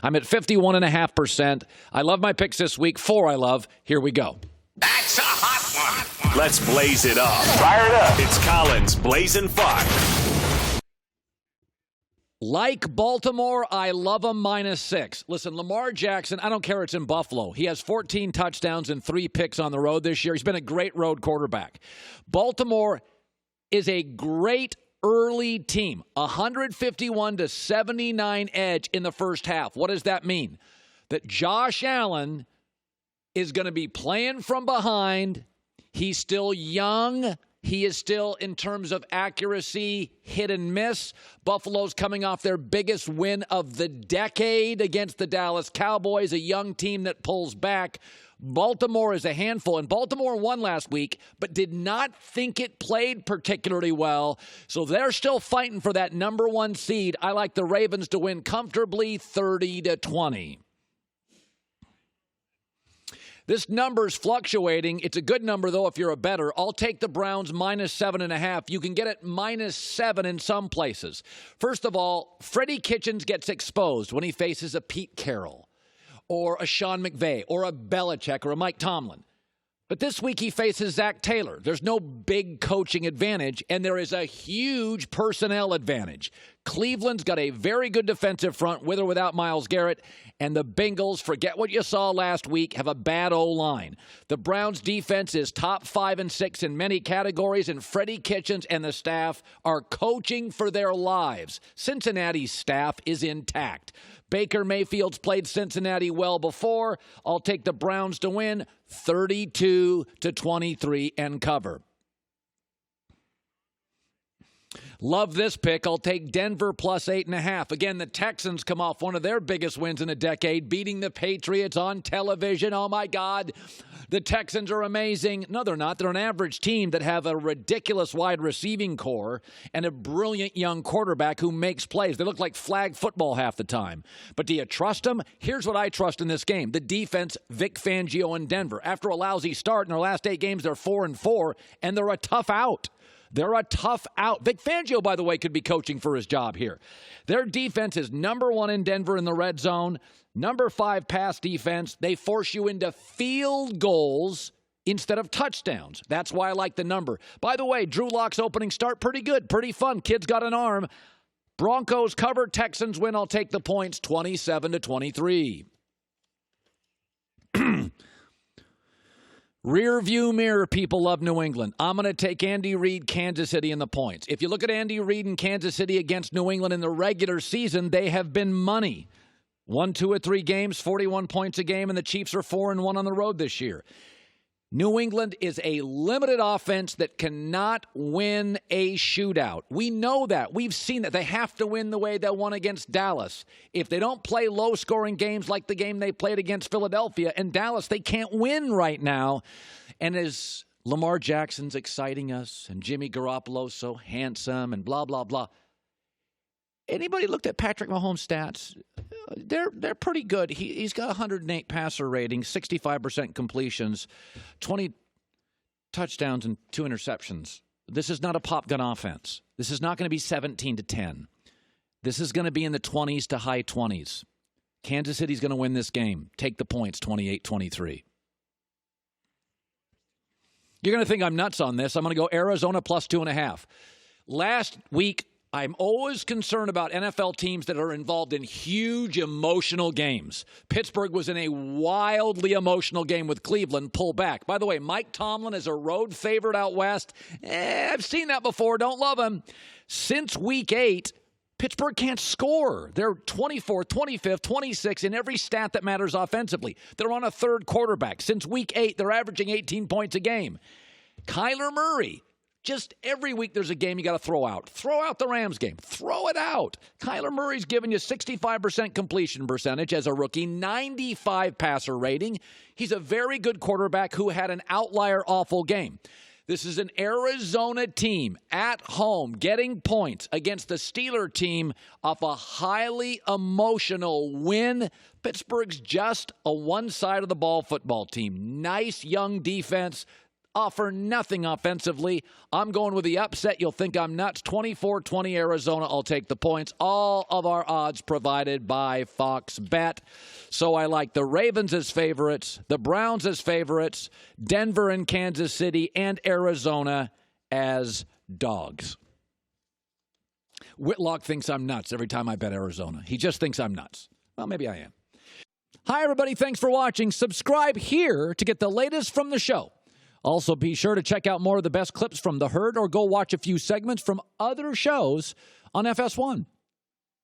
I'm at 51.5%. I love my picks this week. 4 I love. Here we go. That's a hot one. Let's blaze it up. Fire it up. It's Colin's Blazin' 5. Like Baltimore, I love them -6. Listen, Lamar Jackson, I don't care it's in Buffalo. He has 14 touchdowns and 3 picks on the road this year. He's been a great road quarterback. Baltimore is a great early team. 151-79 edge in the first half. What does that mean? That Josh Allen is going to be playing from behind. He's still young. He is still, in terms of accuracy, hit and miss. Buffalo's coming off their biggest win of the decade against the Dallas Cowboys, a young team that pulls back. Baltimore is a handful, and Baltimore won last week, but did not think it played particularly well. So they're still fighting for that number 1 seed. I like the Ravens to win comfortably 30-20. This number's fluctuating. It's a good number, though, if you're a bettor. I'll take the Browns -7.5. You can get it -7 in some places. First of all, Freddie Kitchens gets exposed when he faces a Pete Carroll or a Sean McVay or a Belichick or a Mike Tomlin. But this week he faces Zach Taylor. There's no big coaching advantage, and there is a huge personnel advantage. Cleveland's got a very good defensive front with or without Myles Garrett, and the Bengals, forget what you saw last week, have a bad O-line. The Browns' defense is top 5 and 6 in many categories, and Freddie Kitchens and the staff are coaching for their lives. Cincinnati's staff is intact. Baker Mayfield's played Cincinnati well before. I'll take the Browns to win 32-23 and cover. Love this pick. I'll take Denver +8.5. Again, the Texans come off one of their biggest wins in a decade, beating the Patriots on television. Oh, my God. The Texans are amazing. No, they're not. They're an average team that have a ridiculous wide receiving core and a brilliant young quarterback who makes plays. They look like flag football half the time. But do you trust them? Here's what I trust in this game. The defense, Vic Fangio in Denver. After a lousy start in their last 8 games, they're 4-4, and they're a tough out. They're a tough out. Vic Fangio, by the way, could be coaching for his job here. Their defense is number 1 in Denver in the red zone, number 5 pass defense. They force you into field goals instead of touchdowns. That's why I like the number. By the way, Drew Lock's opening start, pretty good, pretty fun. Kid's got an arm. Broncos cover, Texans win. I'll take the points 27-23. Rear view mirror, people love New England. I'm going to take Andy Reid, Kansas City in the points. If you look at Andy Reid and Kansas City against New England in the regular season, they have been money. 1, 2, or 3 games, 41 points a game, and the Chiefs are 4-1 on the road this year. New England is a limited offense that cannot win a shootout. We know that. We've seen that. They have to win the way they won against Dallas. If they don't play low-scoring games like the game they played against Philadelphia and Dallas, they can't win right now. And as Lamar Jackson's exciting us and Jimmy Garoppolo's so handsome and blah, blah, blah, anybody looked at Patrick Mahomes' stats? They're pretty good. He's got 108 passer rating, 65% completions, 20 touchdowns and 2 interceptions. This is not a pop gun offense. This is not going to be 17-10. This is going to be in the 20s to high 20s. Kansas City's going to win this game. Take the points, 28-23. You're going to think I'm nuts on this. I'm going to go Arizona +2.5. Last week, I'm always concerned about NFL teams that are involved in huge emotional games. Pittsburgh was in a wildly emotional game with Cleveland, pull back. By the way, Mike Tomlin is a road favorite out west. I've seen that before. Don't love him. Since week 8, Pittsburgh can't score. They're 24th, 25th, 26th in every stat that matters offensively. They're on a third quarterback. Since week 8, they're averaging 18 points a game. Kyler Murray. Just every week there's a game you got to throw out. Throw out the Rams game. Throw it out. Kyler Murray's given you 65% completion percentage as a rookie, 95 passer rating. He's a very good quarterback who had an outlier awful game. This is an Arizona team at home getting points against the Steeler team off a highly emotional win. Pittsburgh's just a one-side-of-the-ball football team. Nice young defense. offer nothing offensively. I'm going with the upset. You'll think I'm nuts. 24-20 Arizona. I'll take the points. All of our odds provided by Fox Bet. So I like the Ravens as favorites, the Browns as favorites, Denver and Kansas City, and Arizona as dogs. Whitlock thinks I'm nuts every time I bet Arizona. He just thinks I'm nuts. Well, maybe I am. Hi, everybody. Thanks for watching. Subscribe here to get the latest from the show. Also, be sure to check out more of the best clips from The Herd or go watch a few segments from other shows on FS1.